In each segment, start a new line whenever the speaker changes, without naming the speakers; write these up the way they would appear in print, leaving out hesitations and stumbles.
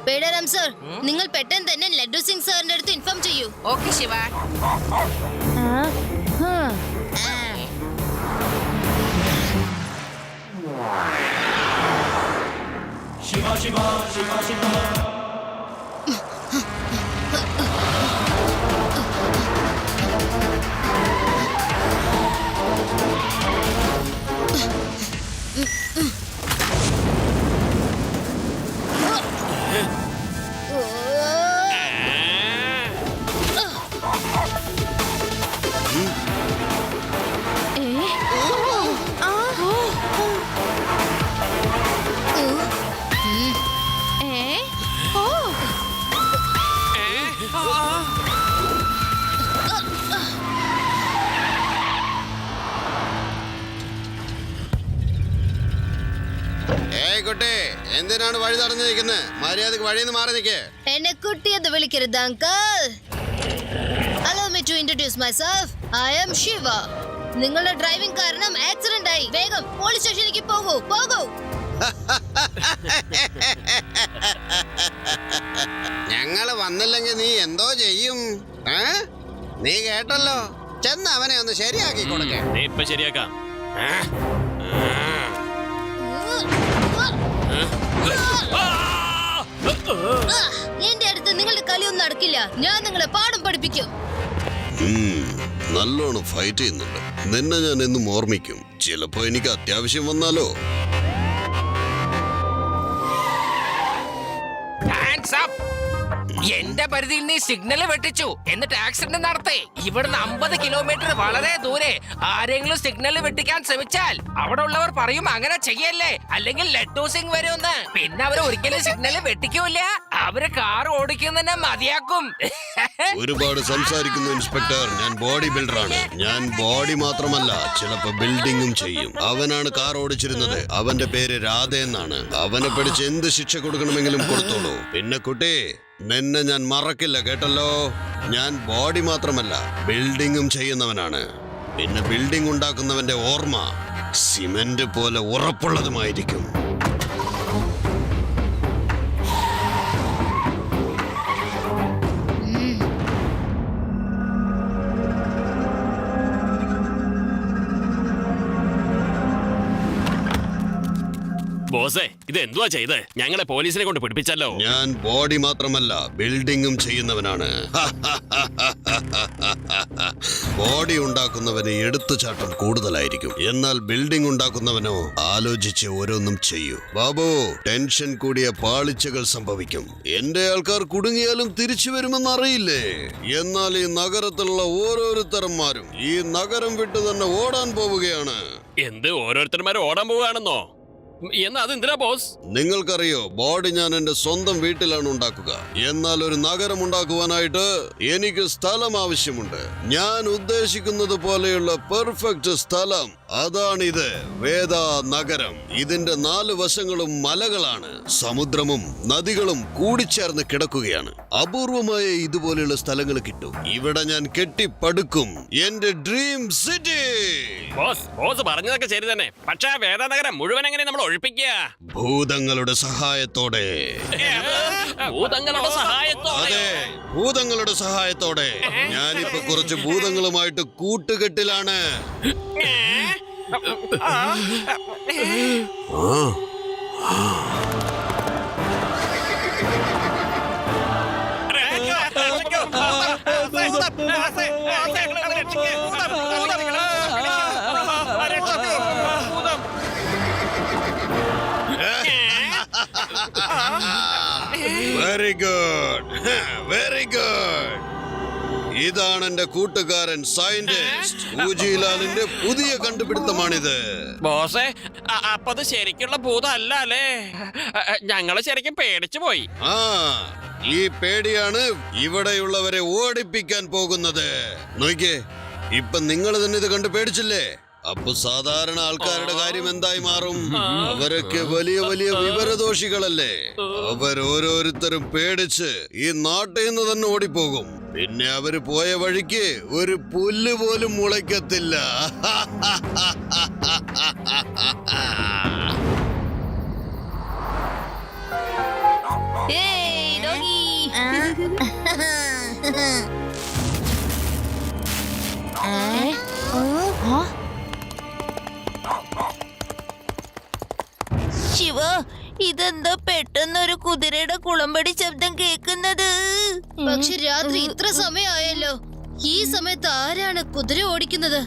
പേടരാം sir, നിങ്ങൾ പെട്ടെന്ന് തന്നെ ലഡ്ഡു സിംഗ് സാറിന്റെ അടുത്ത് ഇൻഫോം ചെയ്യൂ.
Okay Shiva.
Shiva, Shiva, Shiva, Shiva.
എന്തിനാണ് വഴി തടഞ്ഞു നിൽക്കുന്നത്? മര്യാദക്ക് വഴിന്ന് മാറി നിൽക്കേ.
എന്നെ കുട്ടിയെന്ന് വിളിക്കരുത് uncle. Allow me to introduce myself. I am Shiva. നിങ്ങളുടെ ഡ്രൈവിംഗ് കാരണം ആക്സിഡന്റ് ആയി. വേഗം പോലീസ് സ്റ്റേഷനിലേക്ക് പോകൂ.
ഞങ്ങള് വന്നില്ലെങ്കിൽ നീ എന്തോ ചെയ്യും? നീ കേട്ടല്ലോ. ചെന്ന് അവനെ ഒന്ന് ശരിയാക്കി കൊടുക്കേ.
ഇപ്പൊ ശരിയാക്കാം.
എന്റെ അടുത്ത് നിങ്ങളുടെ കളിയൊന്നും നടക്കില്ല. ഞാൻ നിങ്ങളെ പാഠം പഠിപ്പിക്കും.
നല്ലോണം ഫൈറ്റ് ചെയ്യുന്നുണ്ട്. നിന്നെ ഞാൻ എന്നും ഓർമ്മിക്കും. ചിലപ്പോ എനിക്ക് അത്യാവശ്യം വന്നാലോ.
എന്റെ പരിധിയിൽ നീ സിഗ്നൽ വെട്ടിച്ചു, എന്നിട്ട് ആക്സിഡന്റ് നടത്തി. ഇവിടുന്ന് 50 കിലോമീറ്റർ വളരെ ദൂരെ ആരെങ്കിലും സിഗ്നൽ വെട്ടിക്കാൻ ശ്രമിച്ചാൽ അവിടെ ഉള്ളവർ പറയും അങ്ങനെ ചെയ്യല്ലേ, അല്ലെങ്കിൽ ലഡ്ഡു സിംഗ് വരുമെന്ന്. പിന്നെ അവർ ഒരിക്കലും സിഗ്നൽ വെട്ടിക്കൂല. അവര് കാർ ഓടിക്കുന്നതിനെ മതിയാക്കും.
ഒരുപാട് സംസാരിക്കുന്നു ഇൻസ്പെക്ടർ. ഞാൻ ബോഡി ബിൽഡറാണ്. ഞാൻ ബോഡി മാത്രമല്ല, ചിലപ്പോ ബിൽഡിങ്ങും ചെയ്യും. അവനാണ് കാർ ഓടിച്ചിരുന്നത്. അവന്റെ പേര് രാധ എന്നാണ്. അവനെ പിടിച്ച് എന്ത് ശിക്ഷ കൊടുക്കണമെങ്കിലും കൊടുത്തോളൂ. പിന്നെ കുട്ടി, നിന്നെ ഞാൻ മറക്കില്ല കേട്ടല്ലോ. ഞാൻ ബോഡി മാത്രമല്ല, ബിൽഡിങ്ങും ചെയ്യുന്നവനാണ്. പിന്നെ ബിൽഡിംഗ് ഉണ്ടാക്കുന്നവന്റെ ഓർമ്മ സിമന്റ് പോലെ ഉറപ്പുള്ളതുമായിരിക്കും.
ബോസേ, ഇത് എന്തുവാ ചെയ്ത്? ഞങ്ങളെ പോലീസിനെ കൊണ്ട് പിടിപ്പിച്ചല്ലോ.
ഞാൻ ബോഡി മാത്രമല്ല, ബിൽഡിങ്ങും ചെയ്യുന്നവനാണ്. ബോഡി ഉണ്ടാക്കുന്നവന് എടുത്തുചാട്ടം കൂടുതലായിരിക്കും. എന്നാൽ ബിൽഡിംഗ് ഉണ്ടാക്കുന്നവനോ ആലോചിച്ച് ഓരോന്നും ചെയ്യൂ. ബാബു, ടെൻഷൻ കൂടിയ പാളിച്ചകൾ സംഭവിക്കും. എന്റെ ആൾക്കാർ കുടുങ്ങിയാലും തിരിച്ചു വരുമെന്ന് അറിയില്ലേ? എന്നാൽ ഈ നഗരത്തിലുള്ള ഓരോരുത്തരന്മാരും ഈ നഗരം വിട്ടു തന്നെ ഓടാൻ പോവുകയാണ്.
എന്ത് ഓരോരുത്തന്മാരും ഓടാൻ പോവുകയാണെന്നോ? എന്നാ അതെന്തിനാ ബോസ്?
നിങ്ങൾക്കറിയോ, ബോഡി ഞാൻ എന്റെ സ്വന്തം വീട്ടിലാണ് ഉണ്ടാക്കുക. എന്നാൽ ഒരു നഗരം ഉണ്ടാക്കുവാനായിട്ട് എനിക്ക് സ്ഥലം ആവശ്യമുണ്ട്. ഞാൻ ഉദ്ദേശിക്കുന്നത് പോലെയുള്ള പെർഫെക്റ്റ് സ്ഥലം അതാണിത്, വേദ നഗരം. ഇതിന്റെ 4 വശങ്ങളും മലകളാണ്. സമുദ്രവും നദികളും കൂടിച്ചേർന്ന് കിടക്കുകയാണ്. അപൂർവമായ ഇതുപോലെയുള്ള സ്ഥലങ്ങൾ കിട്ടും. ഇവിടെ ഞാൻ കെട്ടിപ്പടുക്കും എന്റെ ഡ്രീം സിറ്റി.
ബോസ് പറഞ്ഞതൊക്കെ ശരി തന്നെ. പക്ഷേ വേദ നഗരം മുഴുവൻ എങ്ങനെ നമ്മൾ ഒഴിപ്പിക്കുക?
ഭൂതങ്ങളുടെ സഹായത്തോടെ.
ഭൂതങ്ങളുടെ സഹായത്തോടെ?
അതെ, ഭൂതങ്ങളുടെ സഹായത്തോടെ. ഞാനിപ്പോ കുറച്ച് ഭൂതങ്ങളുമായിട്ട് കൂട്ടുകെട്ടിലാണ്. Very good, very good. ഇതാണ് എന്റെ കൂട്ടുകാരൻ സയന്റിസ്റ്റ് ഊജിലാലിന്റെ പുതിയ കണ്ടുപിടുത്തമാണിത്.
ബോസേ, അപ്പൊ അത് ശരിക്കുള്ള ഭൂതം അല്ല അല്ലേ? ഞങ്ങള് ശരിക്കും പേടിച്ചു പോയി.
ഈ പേടിയാണ് ഇവിടെയുള്ളവരെ ഓടിപ്പിക്കാൻ പോകുന്നത്. നോക്കിയേ, ഇപ്പൊ നിങ്ങൾ തന്നെ ഇത് കണ്ട് പേടിച്ചില്ലേ? അപ്പൊ സാധാരണ ആൾക്കാരുടെ കാര്യം എന്തായി മാറും? അവരൊക്കെ വലിയ വലിയ വിവരദോഷികളല്ലേ? അവരോരോരുത്തരും പേടിച്ച് ഈ നാട്ടിൽ നിന്ന് തന്നെ ഓടിപ്പോകും. പിന്നെ അവര് പോയ വഴിക്ക് ഒരു പുല്ല് പോലും മുളയ്ക്കത്തില്ല.
ഏയ് ഡോഗി.
ശിവ, ഇതെന്താ പെട്ടെന്നൊരു കുതിരയുടെ കുളമ്പടി ശബ്ദം കേൾക്കുന്നത്?
പക്ഷെ രാത്രി ഇത്ര സമയമായല്ലോ. ഈ സമയത്ത് ആരാണ് കുതിര ഓടിക്കുന്നത്?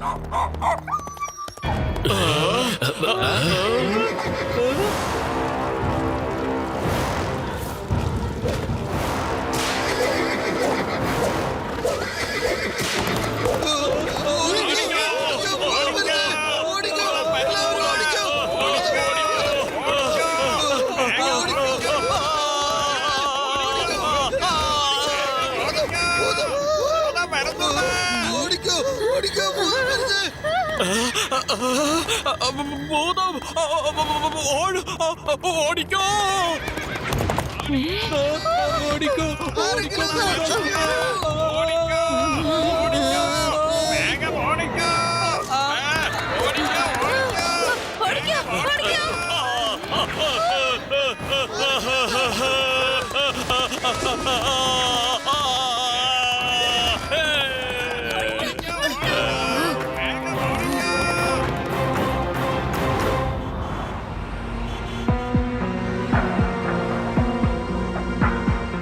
ഭൂതം ഓടിക്കോ, ഓടിക്കോ, ഓടിക്കോ, വേഗം ഓടിക്കോ,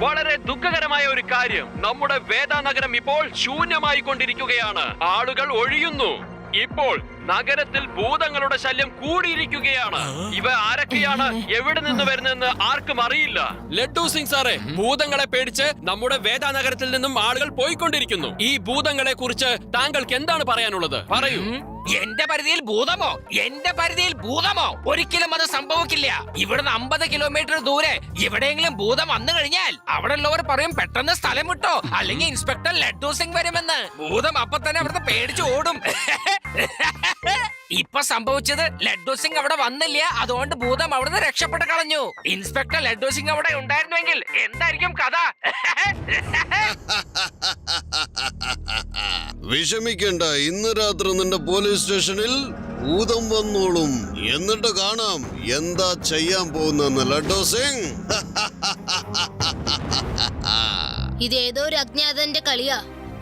വളരെ ദുഃഖകരമായ ഒരു കാര്യം, നമ്മുടെ വേദാനഗരം ഇപ്പോൾ ശൂന്യമായി കൊണ്ടിരിക്കുകയാണ്. ആളുകൾ ഒഴിയുന്നു. ഇപ്പോൾ നഗരത്തിൽ ഭൂതങ്ങളുടെ ശല്യം കൂടിയിരിക്കുകയാണ്. ഇവ ആരൊക്കെയാണ്, എവിടെ നിന്ന് വരുന്നെന്ന് ആർക്കും അറിയില്ല.
ലഡ്ഡു സിംഗ് സാറേ, ഭൂതങ്ങളെ പേടിച്ച് നമ്മുടെ വേദാനഗരത്തിൽ നിന്നും ആളുകൾ പോയിക്കൊണ്ടിരിക്കുന്നു. ഈ ഭൂതങ്ങളെ കുറിച്ച് താങ്കൾക്ക് എന്താണ് പറയാനുള്ളത്? പറയൂ.
എന്റെ പരിധിയിൽ ഭൂതമോ? എന്റെ പരിധിയിൽ ഭൂതമോ? ഒരിക്കലും അത് സംഭവിക്കില്ല. ഇവിടുന്ന് 50 കിലോമീറ്റർ ദൂരെ എവിടെയെങ്കിലും ഭൂതം വന്നു കഴിഞ്ഞാൽ അവിടെ ഉള്ളവർ പറയും പെട്ടെന്ന് സ്ഥലം വിട്ടോ, അല്ലെങ്കിൽ ഇൻസ്പെക്ടർ ലഡ്ഡു സിംഗ് വരുമെന്ന്. ഭൂതം അപ്പൊ തന്നെ അവിടുന്ന് പേടിച്ചു ഓടും. ഇപ്പൊ സംഭവിച്ചത് ലഡ്ഡു സിംഗ് അവിടെ വന്നില്ല, അതുകൊണ്ട് ഭൂതം അവിടുന്ന് രക്ഷപ്പെട്ട് കളഞ്ഞു. ഇൻസ്പെക്ടർ ലഡ്ഡു സിംഗ് അവിടെ ഉണ്ടായിരുന്നുവെങ്കിൽ എന്തായിരിക്കും കഥ?
വിഷമിക്കണ്ട, ഇന്ന് രാത്രി നിന്റെ പോലീസ് സ്റ്റേഷനിൽ ഭൂതം വന്നോളും. എന്നിട്ട് കാണാം എന്താ ചെയ്യാൻ പോകുന്നെന്ന് ലഡ്ഡു സിംഗ്.
ഇത് ഏതോ ഒരു അജ്ഞാതന്റെ കളിയാ.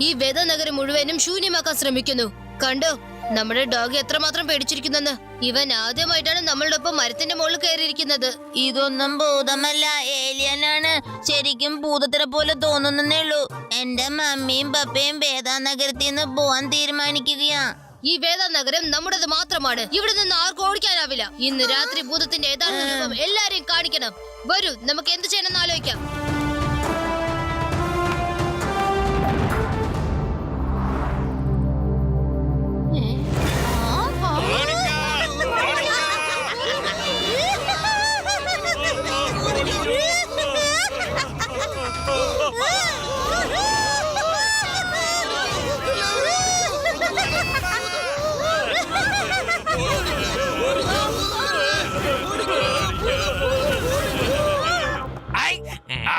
ഈ വേദനഗരം മുഴുവനും ശൂന്യമാക്കാൻ ശ്രമിക്കുന്നു. കണ്ടോ നമ്മുടെ ഡോഗ് എത്രമാത്രം പേടിച്ചിരിക്കുന്നെന്ന്. ഇവൻ ആദ്യമായിട്ടാണ് നമ്മളുടെ ഒപ്പം മരത്തിന്റെ മുകളിൽ കയറിയിരിക്കുന്നത്.
ഇതൊന്നും ഭൂതമല്ല, ഏലിയനാണ്. ശരിക്കും ഭൂതത്തിനെ പോലെ തോന്നുന്നേ ഉള്ളൂ. എന്റെ മമ്മിയും പപ്പയും വേദാനഗരത്തിൽ നിന്ന് പോവാൻ തീരുമാനിക്കുകയാ.
ഈ വേദനഗരം നമ്മുടേത് മാത്രമാണ്. ഇവിടെ നിന്ന് ആർക്കും ഓടിക്കാനാവില്ല. ഇന്ന് രാത്രി ഭൂതത്തിന്റെ യഥാർത്ഥ രൂപം എല്ലാരെയും കാണിക്കണം. വരൂ, നമുക്ക് എന്ത് ചെയ്യണമെന്ന് ആലോചിക്കാം.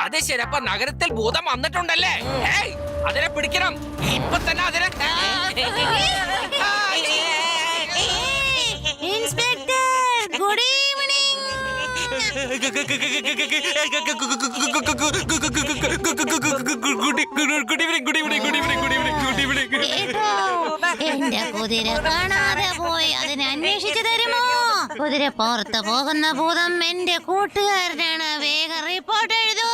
അത് ശരി, അപ്പൊ നഗരത്തിൽ ഭൂതം വന്നിട്ടുണ്ടല്ലേ? ഏയ്, അതിനെ പിടിക്കണം ഇപ്പൊ തന്നെ. അതിനെ
ഇൻസ്പെക്ടർ, ഗുഡ് ഈവനിങ്. എന്റെ കുതിര കാണാതെ പോയി, അതിനെ അന്വേഷിച്ചു തരുമോ? കുതിര പുറത്ത് പോകുന്ന ഭൂതം എന്റെ കൂട്ടുകാരനാണ്. വേഗം റിപ്പോർട്ട് എഴുതൂ.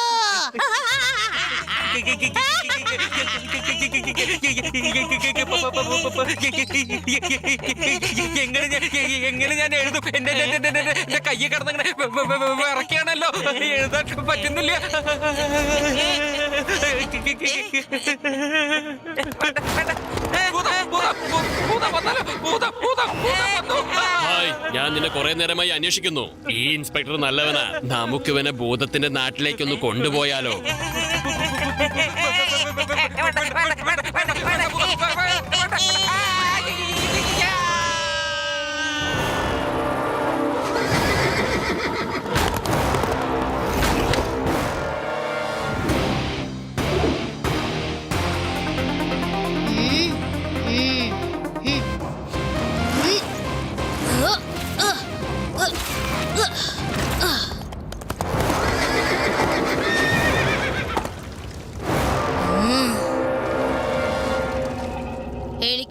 എങ്ങനെ ഞാൻ എഴുതും? എന്റെ കയ്യെ കിടന്നങ്ങനെ വിറയ്ക്കാണല്ലോ, എഴുതാൻ പറ്റുന്നില്ല.
ഹായ്, ഞാൻ നിന്നെ കുറെ നേരമായി അന്വേഷിക്കുന്നു. ഈ ഇൻസ്പെക്ടർ നല്ലവനാ. നമുക്ക് ഇവനെ ഭൂതത്തിന്റെ നാട്ടിലേക്കൊന്ന് കൊണ്ടുപോയാലോ?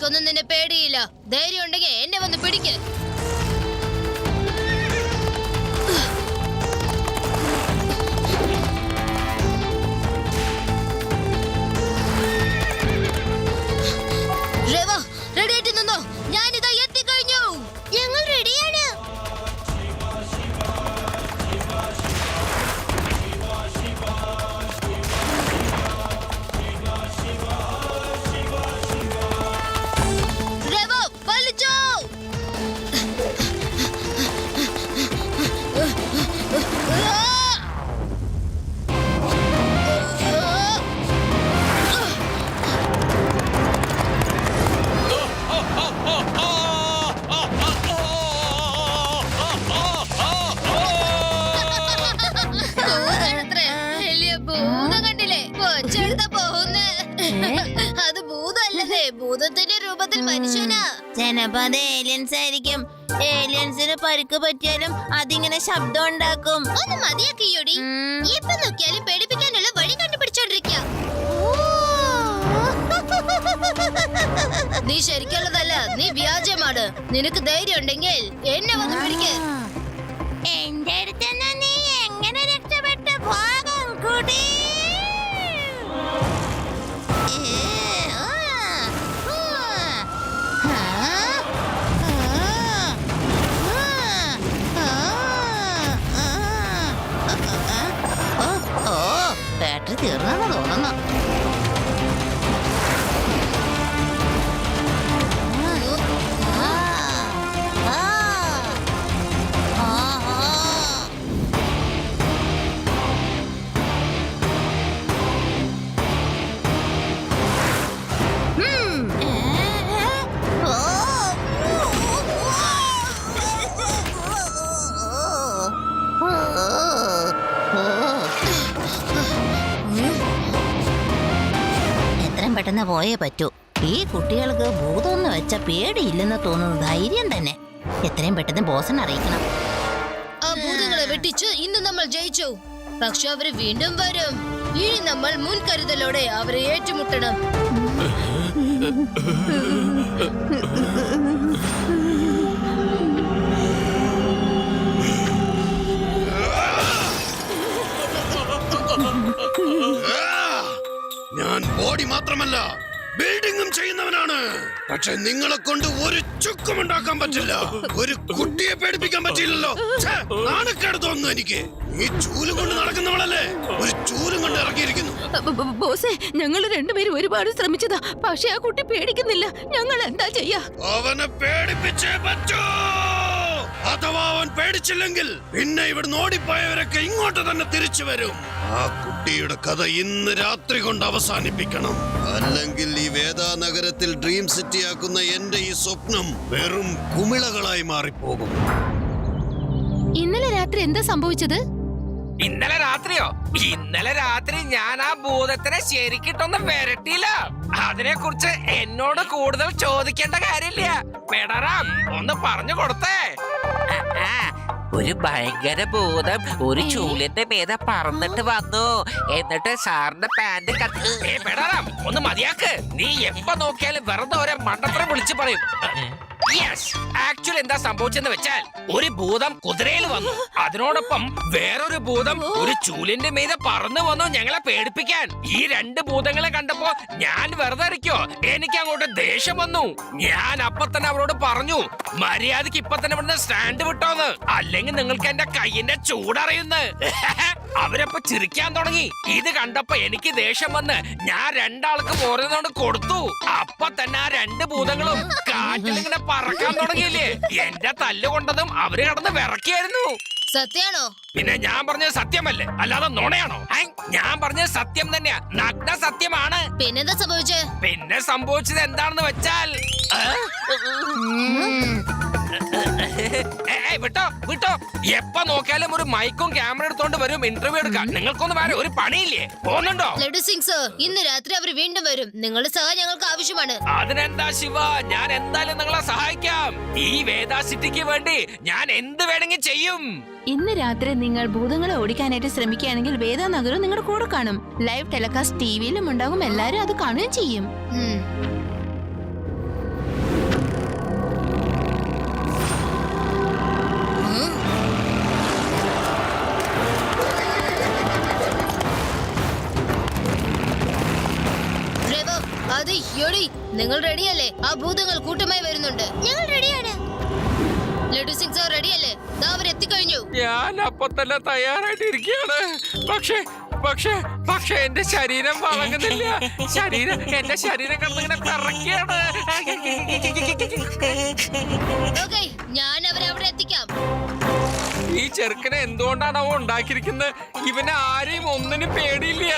എനിക്കൊന്നും നിന്നെ പേടിയില്ല. ധൈര്യം ഉണ്ടെങ്കിൽ എന്നെ വന്ന് പിടിക്ക്. റെഡി ആയിട്ട് നിന്നോ, ഞാനിതാ എത്തിക്കഴിഞ്ഞു. ഞങ്ങൾ റെഡിയാണ്. റെവോ, വലിച്ചോ. ഭൂതമാണത്രേ. വലിയ ഭൂതം കണ്ടില്ലേ? കൊച്ചെടുത്താ പോകുന്നേ. അത് ഭൂതമല്ലേ, ഭൂതത്തിന്റെ രൂപത്തിൽ മനുഷ്യനാ.
ചിലപ്പോ അത് ഏലിയൻസ് ആയിരിക്കും. ഏലിയൻസിന് പരിക്ക് പറ്റിയാലും അതിങ്ങനെ ശബ്ദം ഉണ്ടാക്കും.
ഒന്ന് മതിയാക്കിയോടി. എപ്പോ നോക്കിയാലും പേടിപ്പിക്കാനുള്ള വഴി കണ്ടുപിടിച്ചോണ്ടിരിക്കുക. നീ ശരിക്കുള്ളതല്ല, നീ വ്യാജമാണ്. നിനക്ക് ധൈര്യം ഉണ്ടെങ്കിൽ എന്നെ വന്ന് പിടിക്ക്.
എന്റെ അടുത്തുനിന്ന് നീ എങ്ങനെ രക്ഷപ്പെട്ടു പോകാം കുടി? ബാറ്ററി തീർന്നെന്ന് തോന്നുന്നു. എത്രയും പെട്ടെന്ന് പോയേ പറ്റൂ. ഈ കുട്ടികൾക്ക് ഭൂതമെന്ന് വെച്ച പേടിയില്ലെന്ന് തോന്നുന്നു. ധൈര്യം തന്നെ. എത്രയും പെട്ടെന്ന് ബോസിനെ അറിയിക്കണം.
ആ ഭൂതങ്ങളെ വെട്ടിച്ച് ഇന്ന് നമ്മൾ ജയിച്ചു. പക്ഷെ അവര് വീണ്ടും വരും. ഇനി നമ്മൾ മുൻകരുതലോടെ അവരെ ഏറ്റുമുട്ടണം.
ഞാൻ ബോഡി മാത്രമല്ല ബിൽഡിംഗും ചെയ്യുന്നവനാണ്. പക്ഷെ നിങ്ങളെ കൊണ്ട് ഒരു ചുക്കും ഉണ്ടാക്കാൻ പറ്റില്ല. ഒരു കുട്ടിയെ പേടിപ്പിക്കാൻ പറ്റില്ലല്ലോ. നാണക്കേട് തോന്നുന്നു എനിക്ക്. ഈ ചൂലും കൊണ്ട് നടക്കുന്നവളല്ലേ, ഒരു ചൂലും കൊണ്ട് ഇറങ്ങിയിരിക്കുന്നു.
ബോസേ, ഞങ്ങൾ രണ്ടുപേരും ഒരുപാട് ശ്രമിച്ചതാ. പക്ഷെ ആ കുട്ടി പേടിക്കുന്നില്ല. ഞങ്ങൾ എന്താ ചെയ്യാ?
അവനെ പേടിപ്പിച്ചേ പറ്റൂ. അഥവാ അവൻ പേടിച്ചില്ലെങ്കിൽ പിന്നെ ഇവിടുന്ന് ഓടിപ്പോയവരൊക്കെ ഇങ്ങോട്ട് തന്നെ തിരിച്ചു വരും. ആ കുട്ടിയുടെ കഥ ഇന്ന് രാത്രി കൊണ്ട് അവസാനിപ്പിക്കണം. അല്ലെങ്കിൽ ഈ വേദാ നഗരത്തിൽ ഡ്രീം സിറ്റി ആക്കുന്ന എന്റെ ഈ സ്വപ്നം വെറും കുമിളകളായി മാറിപ്പോകും.
ഇന്നലെ രാത്രി എന്താ സംഭവിച്ചത്?
ഇന്നലെ രാത്രിയോ? ഇന്നലെ രാത്രി ഞാൻ ആ ഭൂതത്തിനെ ശരിക്കിട്ടൊന്നും വരട്ടിയില്ല. അതിനെ കുറിച്ച് എന്നോട് കൂടുതൽ ചോദിക്കേണ്ട കാര്യമില്ല. പെടറാം, ഒന്ന് പറഞ്ഞു കൊടുത്തേ.
ഒരു ഭയങ്കര ഭൂതം ഒരു ചൂലിന്റെ മീതെ പറന്നിട്ട് വന്നു. എന്നിട്ട് സാറിന്റെ പാന്റ്
പെടറാം, ഒന്ന് മതിയാക്ക്. നീ എപ്പോ നോക്കിയാലും വെറുതെ ഓരോ മണ്ടത്തരം വിളിച്ചു പറയും. യെസ്, ആക്ച്വലി എന്താ സംഭവിച്ചെന്ന് വെച്ചാൽ ഒരു ഭൂതം കുതിരയിൽ വന്നു. അതിനോടൊപ്പം വേറൊരു ഭൂതം ഒരു ചൂലിന്റെ മീതെ പറന്നു വന്നു ഞങ്ങളെ പേടിപ്പിക്കാൻ. ഈ രണ്ട് ഭൂതങ്ങളെ കണ്ടപ്പോ ഞാൻ വെറുതെ ഇരിക്കോ, എനിക്ക് അങ്ങോട്ട് ദേഷ്യം വന്നു. ഞാൻ അപ്പൊ തന്നെ അവരോട് പറഞ്ഞു, മര്യാദക്ക് ഇപ്പൊ തന്നെ ഇവിടുന്ന് സ്റ്റാൻഡ് വിട്ടോന്ന്, അല്ലെങ്കിൽ നിങ്ങൾക്ക് എന്റെ കയ്യിന്റെ ചൂടറിയുന്നു. അവരപ്പോ ചിരിക്കാൻ തുടങ്ങി. ഇത് കണ്ടപ്പോ എനിക്ക് ദേഷ്യം വന്ന് ഞാൻ രണ്ടാൾക്ക് ഓരോന്നോട് കൊടുത്തു. അപ്പൊ തന്നെ ആ രണ്ട് ഭൂതങ്ങളും കാറ്റിലിങ്ങനെ പറക്കാൻ തുടങ്ങിയില്ലേ. എന്റെ തല്ലുകൊണ്ടതും അവര് കിടന്ന് വിറക്കിയായിരുന്നു.
സത്യാണോ?
പിന്നെ ഞാൻ പറഞ്ഞത് സത്യമല്ലേ, അല്ലാതെ നുണയാണോ? ഞാൻ പറഞ്ഞത് സത്യം തന്നെയാ, നഗ്ന സത്യമാണ്.
പിന്നെന്താ സംഭവിച്ചേ?
പിന്നെ സംഭവിച്ചത് എന്താണെന്ന് വെച്ചാൽ വിട്ടോ വിട്ടോ, എപ്പോ നോക്കിയാലും ഒരു മൈക്കും ക്യാമറ എടുത്തോണ്ട് വരും ഇന്റർവ്യൂ എടുക്കാൻ. നിങ്ങൾക്കൊന്നും വേറെ ഒരു പണിയില്ലേ? പോകുന്നുണ്ടോ?
ലഡു സിംഗ് സർ, ഇന്ന് രാത്രി അവർ വീണ്ടും വരും. നിങ്ങളുടെ സഹായം ഞങ്ങൾക്ക് ആവശ്യമാണ്.
അതിനെന്താ ശിവ, ഞാൻ എന്തായാലും നിങ്ങളെ സഹായിക്കാം. ഈ വേദാ സിറ്റിക്ക് വേണ്ടി ഞാൻ എന്ത് വേണമെങ്കിൽ ചെയ്യും.
ഇന്ന് രാത്രി നിങ്ങൾ ഭൂതങ്ങളെ ഓടിക്കാനായിട്ട് ശ്രമിക്കുകയാണെങ്കിൽ വേദാ നഗരം നിങ്ങളുടെ കൂടെ കാണും. ലൈവ് ടെലികാസ്റ്റ് ടിവിയിലും ഉണ്ടാകും. എല്ലാരും അത് കാണുകയും ചെയ്യും.
ഹേയ് യോടി, നിങ്ങൾ റെഡിയല്ലേ? ആ ഭൂതങ്ങൾ കൂട്ടമായി വരുന്നുണ്ട്.
ഞങ്ങൾ റെഡിയാണ്.
ലഡു സിംഗ് സാർ റെഡിയല്ലേ? ദാ അവർ എത്തിക്കഴിഞ്ഞു.
ഞാൻ അപ്പൊ തന്നെ തയ്യാറായിട്ടിരിക്കുകയാണ്. പക്ഷേ പക്ഷേ പക്ഷേ എന്റെ ശരീരം വഴങ്ങുന്നില്ല. എന്റെ ശരീരം കിടന്നിങ്ങനെ കറക്കിയാണ്.
ഓക്കേ, ഞാൻ അവരെ അവിടെ എത്തിക്കാം.
ഈ ചെറുക്കനെ എന്തുകൊണ്ടാണ് അവ ഉണ്ടാക്കിയിരിക്കുന്നത്? ഇവനെ ആരെയും ഒന്നിനും പേടിയില്ല.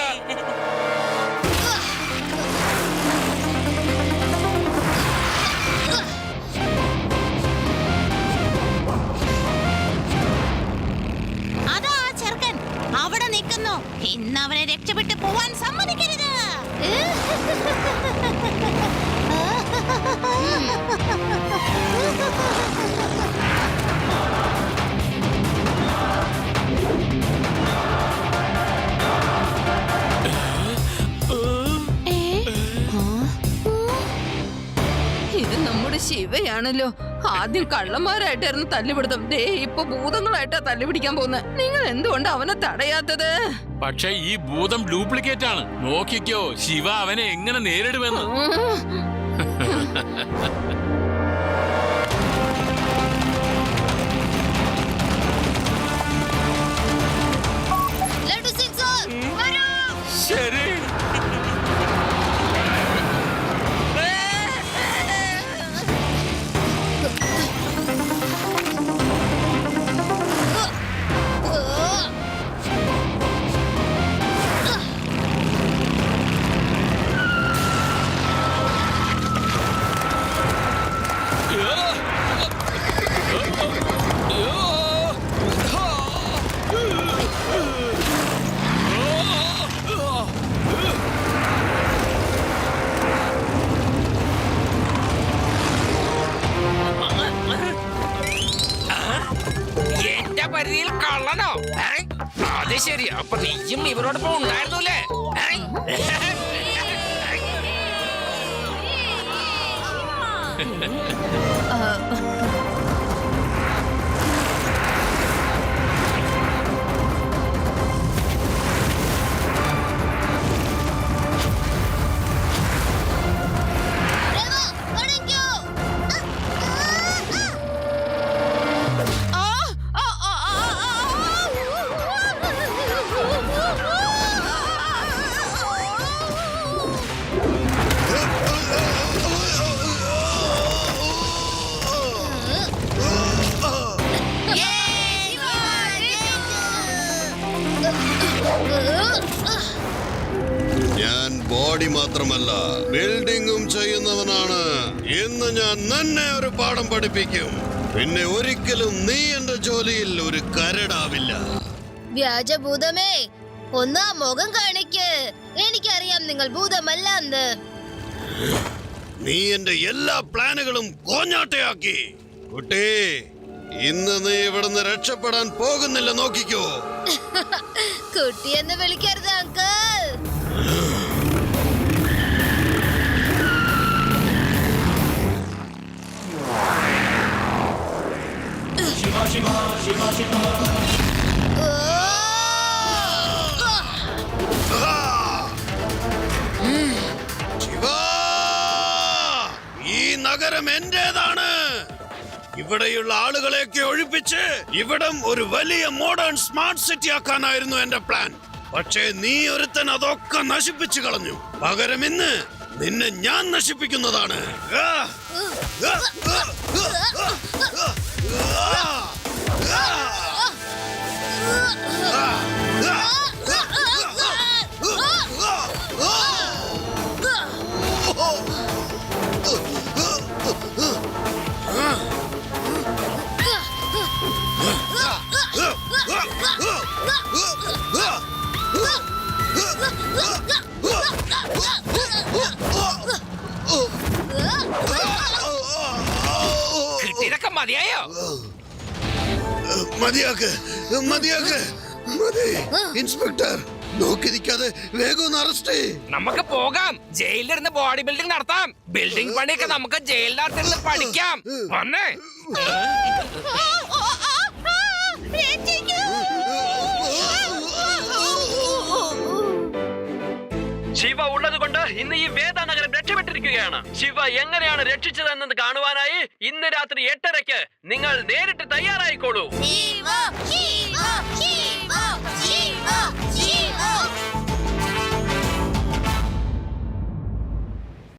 അതാ ആ ചെറുക്കൻ അവിടെ നിൽക്കുന്നു. ഇന്ന് അവനെ രക്ഷപ്പെട്ട് പോവാൻ സമ്മതിക്കരുത്.
ഇത് നമ്മുടെ ശിവയാണല്ലോ. ആദ്യം കള്ളന്മാരായിട്ടായിരുന്നു തല്ലുപിടുത്തം. ദേ ഇപ്പൊ ഭൂതങ്ങളായിട്ടാ തല്ലുപിടിക്കാൻ പോകുന്നത്. നിങ്ങൾ എന്തുകൊണ്ട് അവനെ തടയാത്തത്?
പക്ഷെ ഈ ഭൂതം ഡ്യൂപ്ലിക്കേറ്റ് ആണ്. നോക്കിക്കോ, ശിവ അവനെ എങ്ങനെ നേരിടുമെന്ന്.
ലഡു സിംഗ് സാർ വരൂ.
ശരി. എന്റെ പരിധിയിൽ കള്ളനോ? അത് ശരി. അപ്പൊ നീയും ഇവരോടൊപ്പം ഉണ്ടായിരുന്നല്ലേ?
രേവ, അടയ്ക്കൂ.
ഞാൻ ബോഡി മാത്രമല്ല ബിൽഡിങ്ങും ചെയ്യുന്നവനാണ്. ഇന്ന് ഞാൻ നിന്നെ ഒരു പാഠം പഠിപ്പിക്കും. പിന്നെ ഒരിക്കലും നീ എന്റെ ജോലിയിൽ ഒരു കരടാവില്ല.
വ്യാജഭൂതമേ, ഒന്ന് ആ മുഖം കാണിക്ക്. എനിക്കറിയാം നിങ്ങൾ ഭൂതമല്ല എന്ന്.
നീ എന്റെ എല്ലാ പ്ലാനുകളും കോഞ്ഞാട്ടയാക്കി. കുട്ടി, ഇന്ന് നീ ഇവിടുന്ന് രക്ഷപ്പെടാൻ പോകുന്നില്ല. നോക്കിക്കോ.
കുട്ടിയെന്ന് വിളിക്കരുത് uncle.
Shiva, Shiva, Shiva, Shiva.
Shiva, ഈ നഗരം എന്റേതാണ്. ഇവിടെയുള്ള ആളുകളെയൊക്കെ ഒഴിപ്പിച്ച് ഇവിടം ഒരു വലിയ മോഡേൺ സ്മാർട്ട് സിറ്റി ആക്കാനായിരുന്നു എന്റെ പ്ലാൻ. പക്ഷേ നീ ഒരുത്തൻ അതൊക്കെ നശിപ്പിച്ചു കളഞ്ഞു. പകരം ഇന്ന് നിന്നെ ഞാൻ നശിപ്പിക്കുന്നതാണ്.
കിട്ടിയതൊക്കെ മതിയായോ?
മതിയാക്ക്, മതിയാക്ക്, മതി. ഇൻസ്പെക്ടർ, നോക്കിയിരിക്കാതെ വേഗം ഒന്ന് അറസ്റ്റ് ചെയ്യ്.
നമുക്ക് പോകാം. ജയിലിലിരുന്ന് ബോഡി ബിൽഡിംഗ് നടത്താം. ബിൽഡിംഗ് പണിയൊക്കെ നമുക്ക് ജയിലിനകത്തിരുന്ന് പഠിക്കാം. വന്നേ.
ശിവ ഉള്ളത് കൊണ്ട് ഇന്ന് ഈ വേദ നഗരം രക്ഷപ്പെട്ടിരിക്കും. എങ്ങനെയാണ് രക്ഷിച്ചതെന്നത് കാണുവാനായി ഇന്ന് രാത്രി 8:30 നിങ്ങൾ നേരിട്ട് തയ്യാറായിക്കോളൂ.
ശിവ, ശിവ.